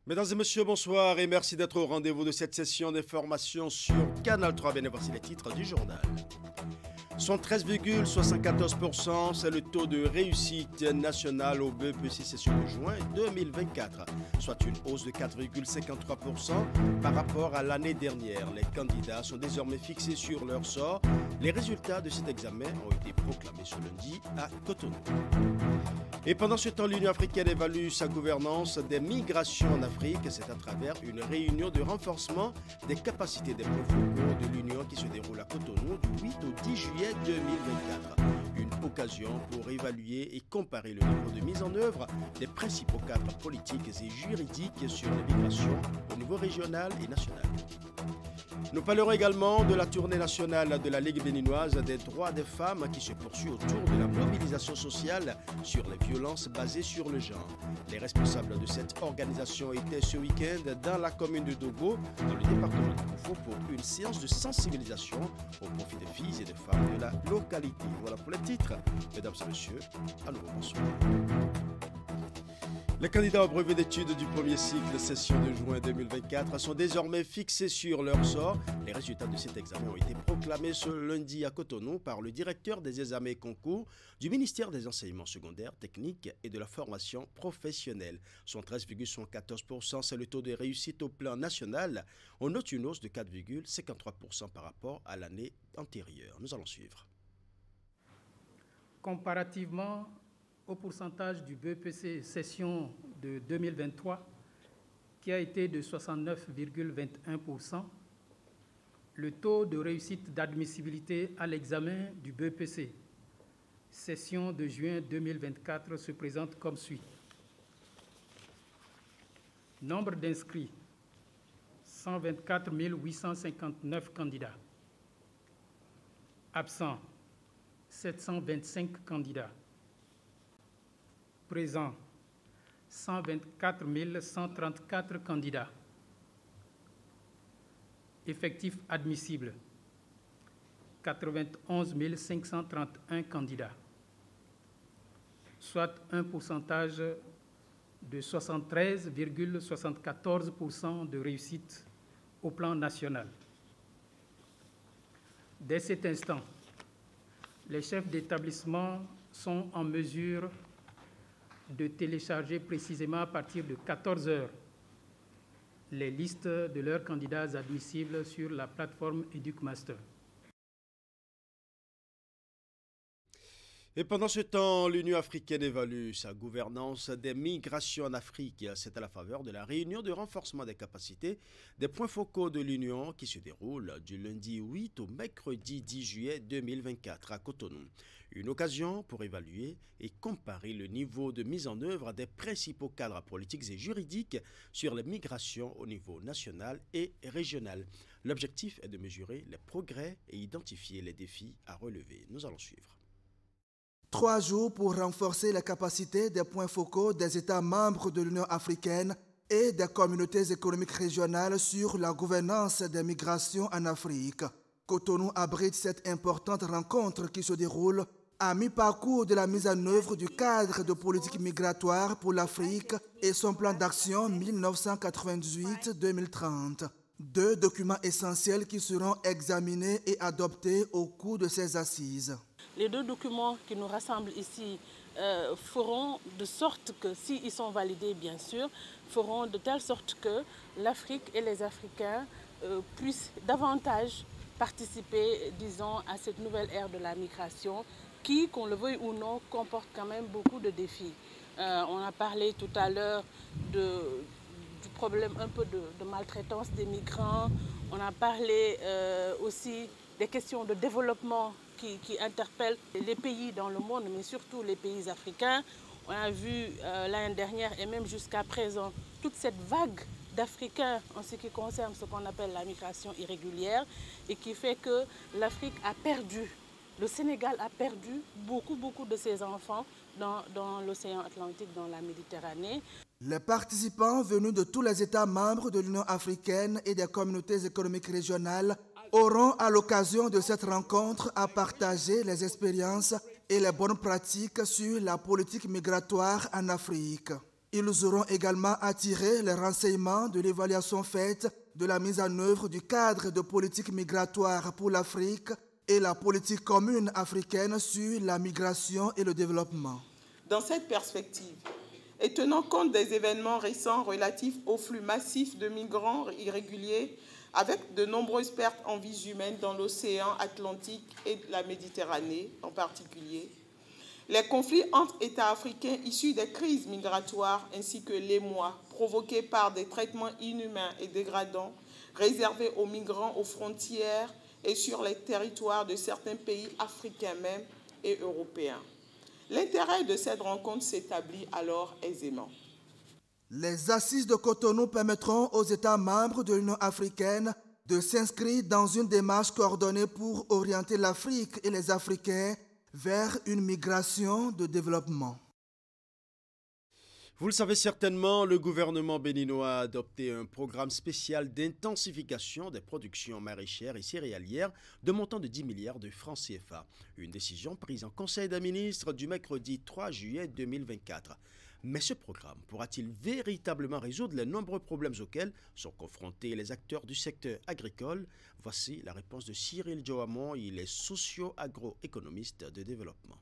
Mesdames et messieurs, bonsoir et merci d'être au rendez-vous de cette session d'information sur Canal 3. Bien, voici les titres du journal. 73,74%, c'est le taux de réussite nationale au BEPC session de juin 2024, soit une hausse de 4,53% par rapport à l'année dernière. Les candidats sont désormais fixés sur leur sort. Les résultats de cet examen ont été proclamés ce lundi à Cotonou. Et pendant ce temps, l'Union africaine évalue sa gouvernance des migrations en Afrique. C'est à travers une réunion de renforcement des capacités des points focaux de l'Union qui se déroule à Cotonou du 8 au 10 juillet 2024. Une occasion pour évaluer et comparer le niveau de mise en œuvre des principaux cadres politiques et juridiques sur les migrations au niveau régional et national. Nous parlerons également de la tournée nationale de la Ligue béninoise des droits des femmes qui se poursuit autour de la mobilisation sociale sur les violences basées sur le genre. Les responsables de cette organisation étaient ce week-end dans la commune de Dogo, dans le département de Koufou, pour une séance de sensibilisation au profit des filles et des femmes de la localité. Voilà pour les titres. Mesdames et messieurs, à nouveau bonsoir. Les candidats au brevet d'études du premier cycle session de juin 2024 sont désormais fixés sur leur sort. Les résultats de cet examen ont été proclamés ce lundi à Cotonou par le directeur des examens et concours du ministère des enseignements secondaires, techniques et de la formation professionnelle. 13,74%, c'est le taux de réussite au plan national. On note une hausse de 4,53% par rapport à l'année antérieure. Nous allons suivre. Comparativement au pourcentage du BEPC session de 2023, qui a été de 69,21%, le taux de réussite d'admissibilité à l'examen du BEPC session de juin 2024 se présente comme suit. Nombre d'inscrits, 124 859 candidats. Absents, 725 candidats. Présents, 124 134 candidats. Effectifs admissibles, 91 531 candidats, soit un pourcentage de 73,74% de réussite au plan national. Dès cet instant, les chefs d'établissement sont en mesure de télécharger précisément à partir de 14 heures les listes de leurs candidats admissibles sur la plateforme EducMaster. Et pendant ce temps, l'Union africaine évalue sa gouvernance des migrations en Afrique. C'est à la faveur de la réunion de renforcement des capacités des points focaux de l'Union qui se déroule du lundi 8 au mercredi 10 juillet 2024 à Cotonou. Une occasion pour évaluer et comparer le niveau de mise en œuvre des principaux cadres politiques et juridiques sur les migrations au niveau national et régional. L'objectif est de mesurer les progrès et identifier les défis à relever. Nous allons suivre. 3 jours pour renforcer les capacités des points focaux des États membres de l'Union africaine et des communautés économiques régionales sur la gouvernance des migrations en Afrique. Cotonou abrite cette importante rencontre qui se déroule à mi-parcours de la mise en œuvre du cadre de politique migratoire pour l'Afrique et son plan d'action 1998-2030. 2 documents essentiels qui seront examinés et adoptés au cours de ces assises. Les 2 documents qui nous rassemblent ici feront de sorte que, s'ils sont validés bien sûr, feront de telle sorte que l'Afrique et les Africains puissent davantage participer, disons, à cette nouvelle ère de la migration qui, qu'on le veuille ou non, comporte quand même beaucoup de défis. On a parlé tout à l'heure du problème un peu de maltraitance des migrants. On a parlé aussi des questions de développement qui interpellent les pays dans le monde, mais surtout les pays africains. On a vu l'année dernière et même jusqu'à présent toute cette vague d'Africains en ce qui concerne ce qu'on appelle la migration irrégulière et qui fait que l'Afrique a perdu, le Sénégal a perdu beaucoup de ses enfants dans l'océan Atlantique, dans la Méditerranée. Les participants venus de tous les États membres de l'Union africaine et des communautés économiques régionales auront à l'occasion de cette rencontre à partager les expériences et les bonnes pratiques sur la politique migratoire en Afrique. Ils auront également attiré les renseignements de l'évaluation faite de la mise en œuvre du cadre de politique migratoire pour l'Afrique et la politique commune africaine sur la migration et le développement. Dans cette perspective, et tenant compte des événements récents relatifs au flux massif de migrants irréguliers, avec de nombreuses pertes en vies humaines dans l'océan Atlantique et la Méditerranée en particulier, les conflits entre États africains issus des crises migratoires ainsi que l'émoi provoqués par des traitements inhumains et dégradants réservés aux migrants aux frontières et sur les territoires de certains pays africains même et européens. L'intérêt de cette rencontre s'établit alors aisément. Les assises de Cotonou permettront aux États membres de l'Union africaine de s'inscrire dans une démarche coordonnée pour orienter l'Afrique et les Africains vers une migration de développement. Vous le savez certainement, le gouvernement béninois a adopté un programme spécial d'intensification des productions maraîchères et céréalières de montant de 10 milliards de francs CFA. Une décision prise en Conseil des ministres du mercredi 3 juillet 2024. Mais ce programme pourra-t-il véritablement résoudre les nombreux problèmes auxquels sont confrontés les acteurs du secteur agricole? Voici la réponse de Cyril Joamon, il est socio-agroéconomiste de développement.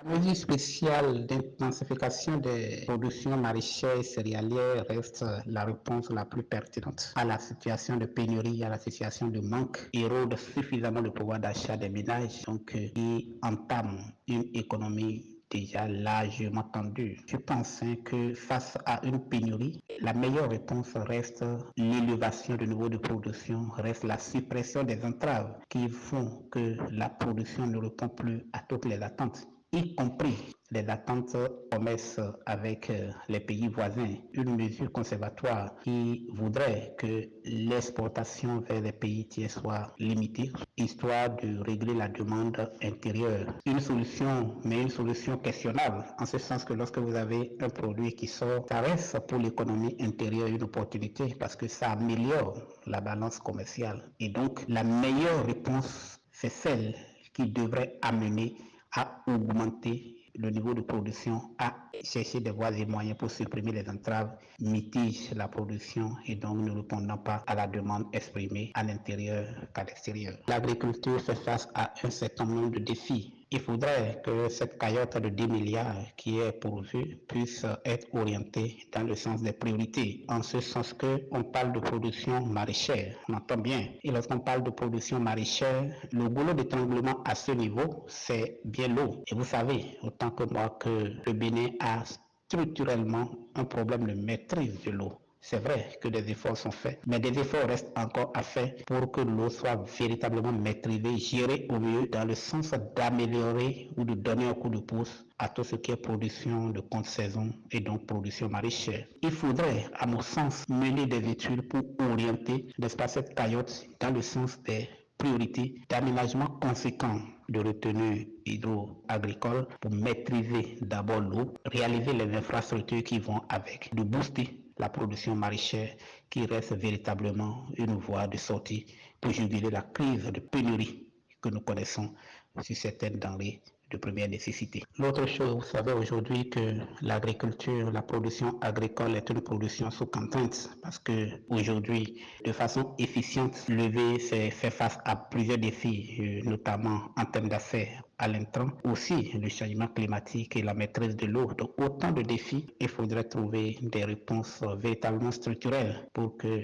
La mesure spéciale d'intensification des productions maraîchères et céréalières reste la réponse la plus pertinente à la situation de pénurie, à la situation de manque, érode suffisamment le pouvoir d'achat des ménages, donc qui entame une économie déjà largement tendue. Je pense que face à une pénurie, la meilleure réponse reste l'élévation du niveau de production, reste la suppression des entraves qui font que la production ne répond plus à toutes les attentes, y compris les attentes commerce avec les pays voisins. Une mesure conservatoire qui voudrait que l'exportation vers les pays tiers soit limitée, histoire de régler la demande intérieure. Une solution, mais une solution questionnable, en ce sens que lorsque vous avez un produit qui sort, ça reste pour l'économie intérieure une opportunité parce que ça améliore la balance commerciale. Et donc, la meilleure réponse, c'est celle qui devrait amener à augmenter le niveau de production, à chercher des voies et moyens pour supprimer les entraves, mitige la production et donc ne répondant pas à la demande exprimée à l'intérieur qu'à l'extérieur. L'agriculture fait face à un certain nombre de défis. Il faudrait que cette cagnotte de 10 milliards qui est pourvue puisse être orientée dans le sens des priorités, en ce sens qu'on parle de production maraîchère, on entend bien. Et lorsqu'on parle de production maraîchère, le goulot d'étranglement à ce niveau, c'est bien l'eau. Et vous savez, autant que moi, que le Bénin a structurellement un problème de maîtrise de l'eau. C'est vrai que des efforts sont faits, mais des efforts restent encore à faire pour que l'eau soit véritablement maîtrisée, gérée au mieux dans le sens d'améliorer ou de donner un coup de pouce à tout ce qui est production de contre-saison et donc production maraîchère. Il faudrait, à mon sens, mener des études pour orienter, n'est-ce pas, cette cagnotte dans le sens des priorités d'aménagement conséquent de retenue hydro-agricole pour maîtriser d'abord l'eau, réaliser les infrastructures qui vont avec, de booster la production maraîchère qui reste véritablement une voie de sortie pour juguler la crise de pénurie que nous connaissons sur certaines denrées de première nécessité. L'autre chose, vous savez aujourd'hui que l'agriculture, la production agricole est une production sous contrainte parce que aujourd'hui, de façon efficiente, lever fait face à plusieurs défis, notamment en termes d'accès à l'intrant, aussi le changement climatique et la maîtrise de l'eau. Donc autant de défis, il faudrait trouver des réponses véritablement structurelles pour que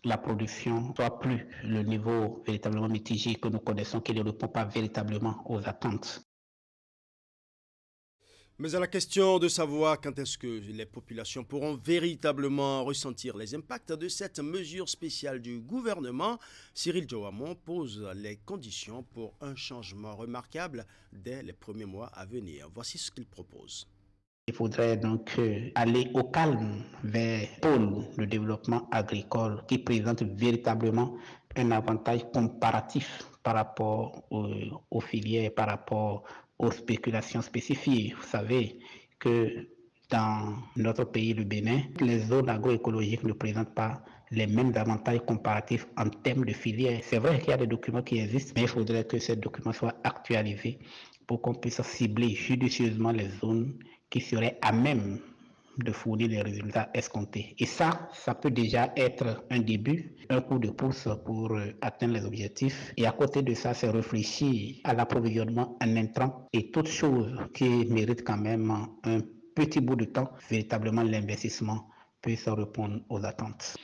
la production soit plus le niveau véritablement mitigé que nous connaissons, qui ne répond pas véritablement aux attentes. Mais à la question de savoir quand est-ce que les populations pourront véritablement ressentir les impacts de cette mesure spéciale du gouvernement, Cyril Joamon pose les conditions pour un changement remarquable dès les premiers mois à venir. Voici ce qu'il propose. Il faudrait donc aller au calme vers pôle de développement agricole qui présente véritablement un avantage comparatif par rapport aux filières, par rapport aux spéculations spécifiques. Vous savez que dans notre pays, le Bénin, les zones agroécologiques ne présentent pas les mêmes avantages comparatifs en termes de filières. C'est vrai qu'il y a des documents qui existent, mais il faudrait que ces documents soient actualisés pour qu'on puisse cibler judicieusement les zones qui seraient à même de fournir les résultats escomptés. Et ça peut déjà être un début, un coup de pouce pour atteindre les objectifs. Et à côté de ça, c'est réfléchir à l'approvisionnement en intrants et toutes choses qui méritent quand même un petit bout de temps, véritablement l'investissement puisse répondre aux attentes.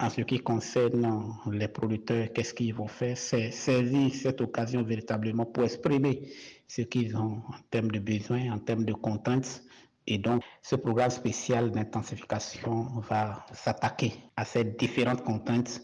En ce qui concerne les producteurs, qu'est-ce qu'ils vont faire? C'est saisir cette occasion véritablement pour exprimer ce qu'ils ont en termes de besoins, en termes de contraintes. Et donc, ce programme spécial d'intensification va s'attaquer à ces différentes contraintes,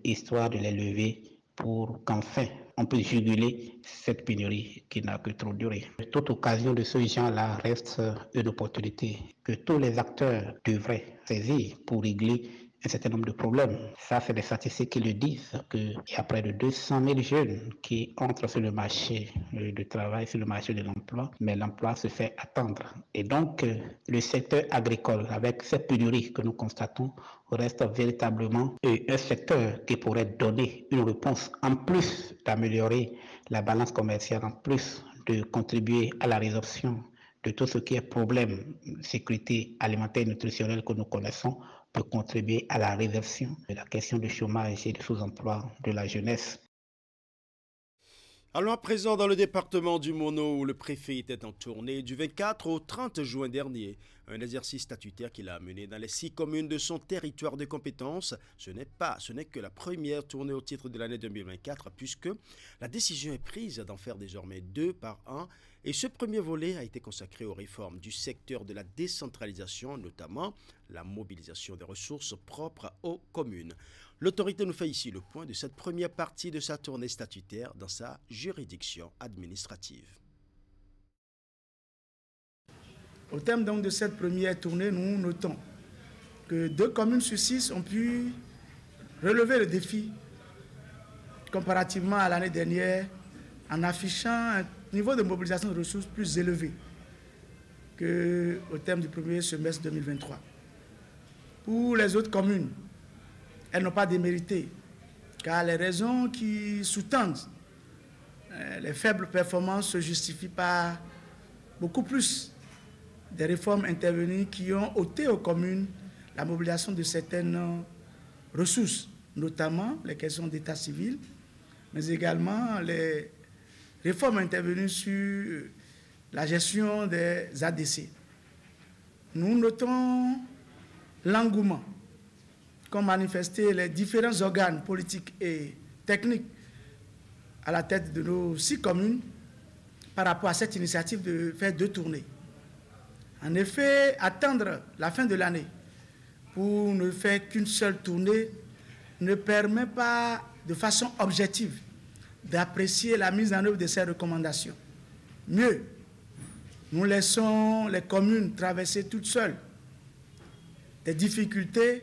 histoire de les lever pour qu'enfin on puisse juguler cette pénurie qui n'a que trop duré. Toute occasion de ce genre-là reste une opportunité que tous les acteurs devraient saisir pour régler un certain nombre de problèmes. Ça, c'est des statistiques qui le disent, qu'il y a près de 200 000 jeunes qui entrent sur le marché du travail, sur le marché de l'emploi, mais l'emploi se fait attendre. Et donc, le secteur agricole, avec cette pénurie que nous constatons, reste véritablement un secteur qui pourrait donner une réponse, en plus d'améliorer la balance commerciale, en plus de contribuer à la résorption de tout ce qui est problème de sécurité alimentaire et nutritionnelle que nous connaissons, peut contribuer à la réversion de la question du chômage et du sous-emploi de la jeunesse. Allons à présent dans le département du Mono où le préfet était en tournée du 24 au 30 juin dernier. Un exercice statutaire qu'il a mené dans les 6 communes de son territoire de compétence. Ce n'est que la première tournée au titre de l'année 2024 puisque la décision est prise d'en faire désormais 2 par an. Et ce premier volet a été consacré aux réformes du secteur de la décentralisation, notamment la mobilisation des ressources propres aux communes. L'autorité nous fait ici le point de cette première partie de sa tournée statutaire dans sa juridiction administrative. Au terme donc de cette première tournée, nous notons que 2 communes sur 6 ont pu relever le défi comparativement à l'année dernière en affichant un niveau de mobilisation de ressources plus élevé qu'au terme du premier semestre 2023. Pour les autres communes, elles n'ont pas démérité, car les raisons qui sous-tendent les faibles performances se justifient par beaucoup plus des réformes intervenues qui ont ôté aux communes la mobilisation de certaines ressources, notamment les questions d'état civil, mais également les réformes intervenues sur la gestion des ADC. Nous notons l'engouement qu'ont manifesté les différents organes politiques et techniques à la tête de nos 6 communes par rapport à cette initiative de faire 2 tournées. En effet, attendre la fin de l'année pour ne faire qu'une seule tournée ne permet pas de façon objective d'apprécier la mise en œuvre de ces recommandations. Mieux, nous laissons les communes traverser toutes seules des difficultés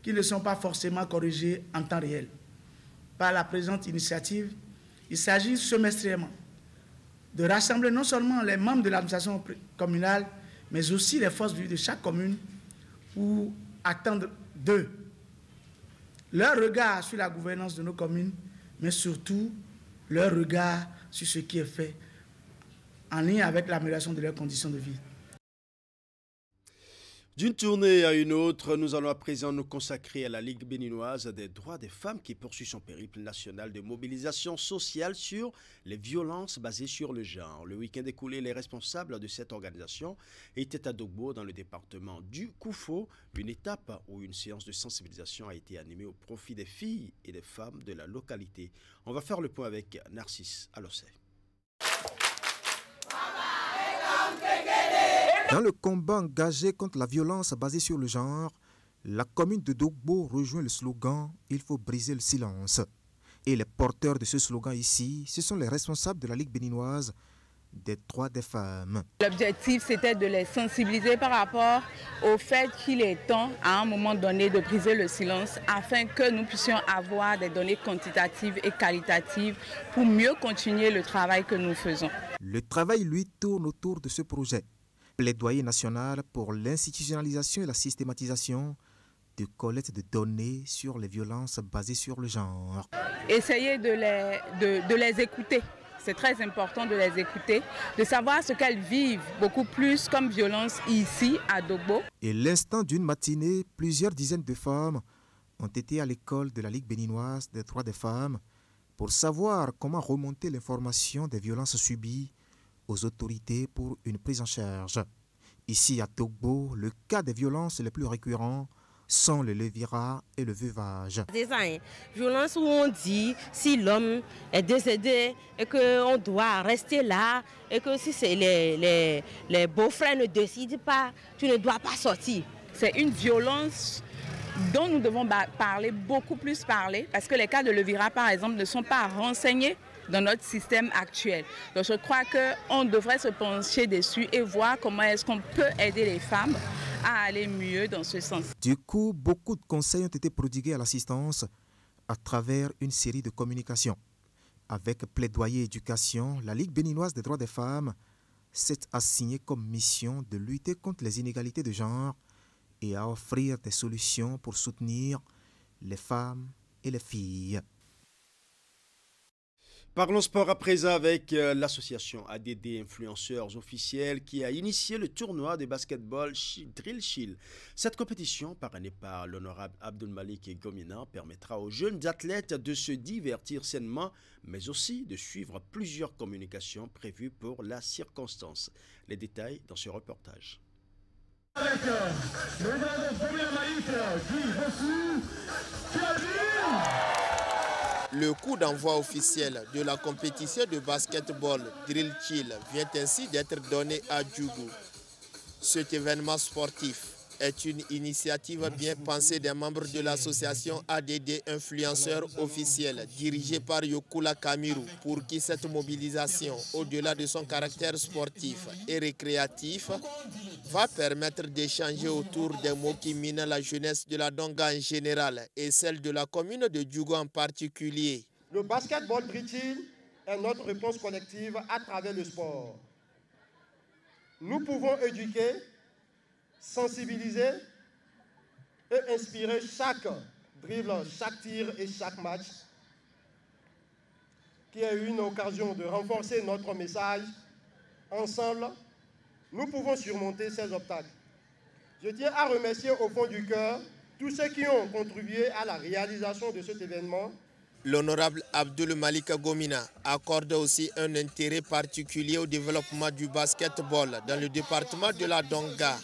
qui ne sont pas forcément corrigées en temps réel. Par la présente initiative, il s'agit semestriellement de rassembler non seulement les membres de l'administration communale, mais aussi les forces vives de chaque commune pour attendre d'eux leur regard sur la gouvernance de nos communes, mais surtout leur regard sur ce qui est fait en lien avec l'amélioration de leurs conditions de vie. D'une tournée à une autre, nous allons à présent nous consacrer à la Ligue béninoise des droits des femmes qui poursuit son périple national de mobilisation sociale sur les violences basées sur le genre. Le week-end écoulé, les responsables de cette organisation étaient à Dogbo dans le département du Koufo, une étape où une séance de sensibilisation a été animée au profit des filles et des femmes de la localité. On va faire le point avec Narcisse Alossé. Dans le combat engagé contre la violence basée sur le genre, la commune de Dogbo rejoint le slogan « Il faut briser le silence ». Et les porteurs de ce slogan ici, ce sont les responsables de la Ligue béninoise des droits des femmes. L'objectif, c'était de les sensibiliser par rapport au fait qu'il est temps, à un moment donné, de briser le silence afin que nous puissions avoir des données quantitatives et qualitatives pour mieux continuer le travail que nous faisons. Le travail, lui, tourne autour de ce projet. Plaidoyer national pour l'institutionnalisation et la systématisation de collecte de données sur les violences basées sur le genre. Essayer de les écouter, c'est très important de les écouter, de savoir ce qu'elles vivent beaucoup plus comme violence ici à Dogbo. Et l'instant d'une matinée, plusieurs dizaines de femmes ont été à l'école de la Ligue béninoise des droits des femmes pour savoir comment remonter l'information des violences subies aux autorités pour une prise en charge. Ici à Dogbo, le cas des violences les plus récurrents sont le levirat et le veuvage. Des violences où on dit si l'homme est décédé et qu'on doit rester là et que si les beaux-frères ne décident pas, tu ne dois pas sortir. C'est une violence dont nous devons beaucoup plus parler parce que les cas de levirat, par exemple, ne sont pas renseignés dans notre système actuel. Donc je crois qu'on devrait se pencher dessus et voir comment est-ce qu'on peut aider les femmes à aller mieux dans ce sens. Du coup, beaucoup de conseils ont été prodigués à l'assistance à travers une série de communications. Avec plaidoyer et éducation, la Ligue béninoise des droits des femmes s'est assignée comme mission de lutter contre les inégalités de genre et à offrir des solutions pour soutenir les femmes et les filles. Parlons sport à présent avec l'association ADD Influenceurs Officiels qui a initié le tournoi de basketball Drill Shield. Cette compétition, parrainée par l'honorable Abdul Malik Gomina, permettra aux jeunes athlètes de se divertir sainement, mais aussi de suivre plusieurs communications prévues pour la circonstance. Les détails dans ce reportage. Le coup d'envoi officiel de la compétition de basketball Drill Chill vient ainsi d'être donné à Djougou. Cet événement sportif est une initiative bien pensée des membres de l'association ADD Influenceurs Officiels dirigée par Yokula Kamiru, pour qui cette mobilisation, au-delà de son caractère sportif et récréatif, va permettre d'échanger autour des mots qui minent la jeunesse de la Donga en général et celle de la commune de Djougou en particulier. Le basketball Drill Chill est notre réponse collective à travers le sport. Nous pouvons éduquer, sensibiliser et inspirer chaque dribble, chaque tir et chaque match qui est une occasion de renforcer notre message. Ensemble, nous pouvons surmonter ces obstacles. Je tiens à remercier au fond du cœur tous ceux qui ont contribué à la réalisation de cet événement. L'honorable Abdul Malik Gomina accorde aussi un intérêt particulier au développement du basketball dans le département de la Donga.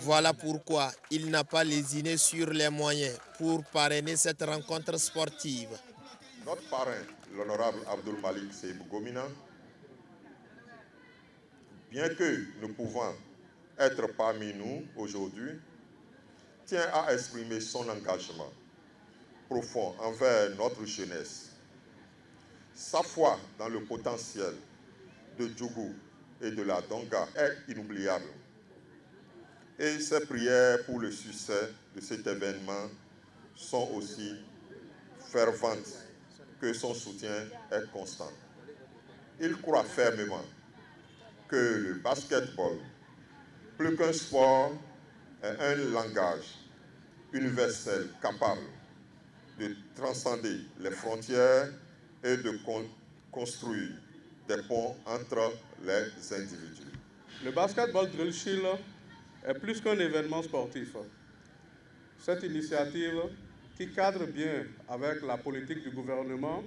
Voilà pourquoi il n'a pas lésiné sur les moyens pour parrainer cette rencontre sportive. Notre parrain, l'honorable Abdul Malik Gomina, bien que nous pouvons être parmi nous aujourd'hui, tient à exprimer son engagement profond envers notre jeunesse. Sa foi dans le potentiel de Djougou et de la Donga est inoubliable. Et ses prières pour le succès de cet événement sont aussi ferventes que son soutien est constant. Il croit fermement que le basketball, plus qu'un sport, est un langage universel capable de transcender les frontières et de construire des ponts entre les individus. Le basketball Drill Shield est plus qu'un événement sportif. Cette initiative qui cadre bien avec la politique du gouvernement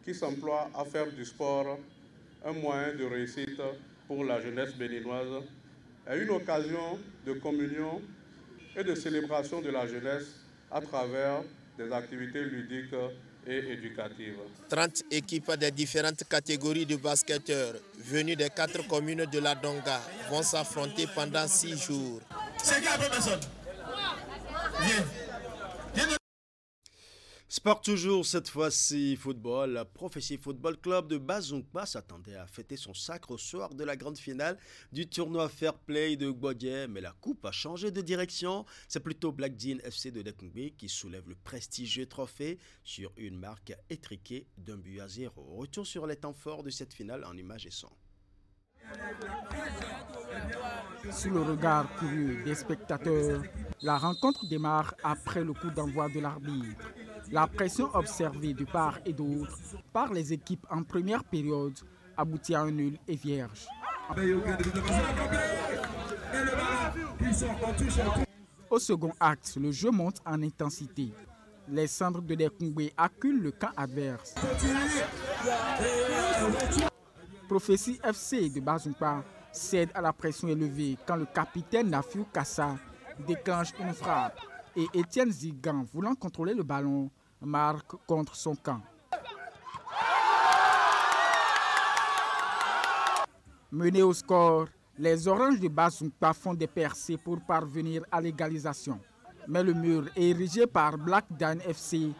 qui s'emploie à faire du sport un moyen de réussite pour la jeunesse béninoise est une occasion de communion et de célébration de la jeunesse à travers des activités ludiques et éducatives. 30 équipes des différentes catégories de basketteurs venus des 4 communes de la Donga vont s'affronter pendant 6 jours. Sport toujours, cette fois-ci football. La Prophétie Football Club de Bazonkba s'attendait à fêter son sacre au soir de la grande finale du tournoi Fair Play de Gbodje, mais la coupe a changé de direction. C'est plutôt Black Jean FC de Dekungbe qui soulève le prestigieux trophée sur une marque étriquée d'1-0. Retour sur les temps forts de cette finale en images et son. Sous le regard curieux des spectateurs, la rencontre démarre après le coup d'envoi de l'arbitre. La pression observée de part et d'autre par les équipes en première période aboutit à un nul et vierge. Au second acte, le jeu monte en intensité. Les cendres de Dekungwe acculent le camp adverse. Prophétie FC de Bazumpa cède à la pression élevée quand le capitaine Nafiou Kassa déclenche une frappe et Étienne Zigan, voulant contrôler le ballon, marque contre son camp. Menés au score, les Oranges de Bazumpa font des percées pour parvenir à l'égalisation. Mais le mur érigé par Black Dan FC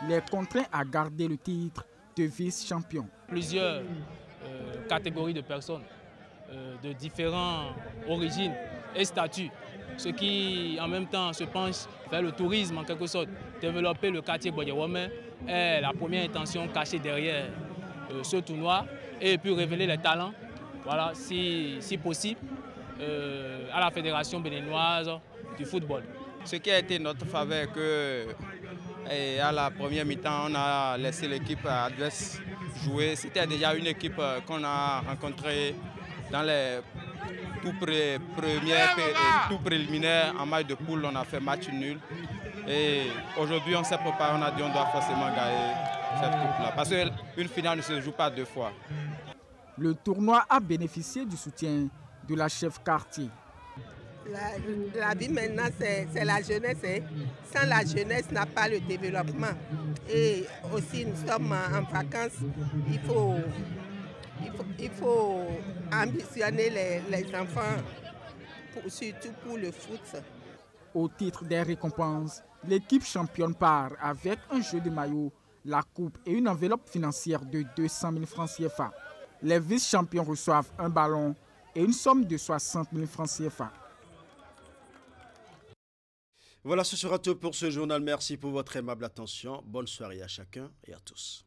les contraint à garder le titre de vice-champion. Plusieurs catégories de personnes de différentes origines et statuts, ce qui en même temps se penche vers le tourisme en quelque sorte. Développer le quartier Boyewome est la première intention cachée derrière ce tournoi et puis révéler les talents, voilà, si possible, à la Fédération béninoise du football. Ce qui a été notre faveur, que à la première mi-temps, on a laissé l'équipe adverse jouer. C'était déjà une équipe qu'on a rencontrée dans les tout préliminaires en match de poule. On a fait match nul. Et aujourd'hui, on s'est préparé, on a dit qu'on doit forcément gagner cette coupe-là. Parce qu'une finale ne se joue pas deux fois. Le tournoi a bénéficié du soutien de la chef quartier. La vie maintenant, c'est la jeunesse. Hein. Sans la jeunesse, n'a pas le développement. Et aussi, nous sommes en vacances. Il faut ambitionner les enfants, surtout pour le foot. Au titre des récompenses, l'équipe championne part avec un jeu de maillot, la coupe et une enveloppe financière de 200 000 francs CFA. Les vice-champions reçoivent un ballon et une somme de 60 000 francs CFA. Voilà, ce sera tout pour ce journal. Merci pour votre aimable attention. Bonne soirée à chacun et à tous.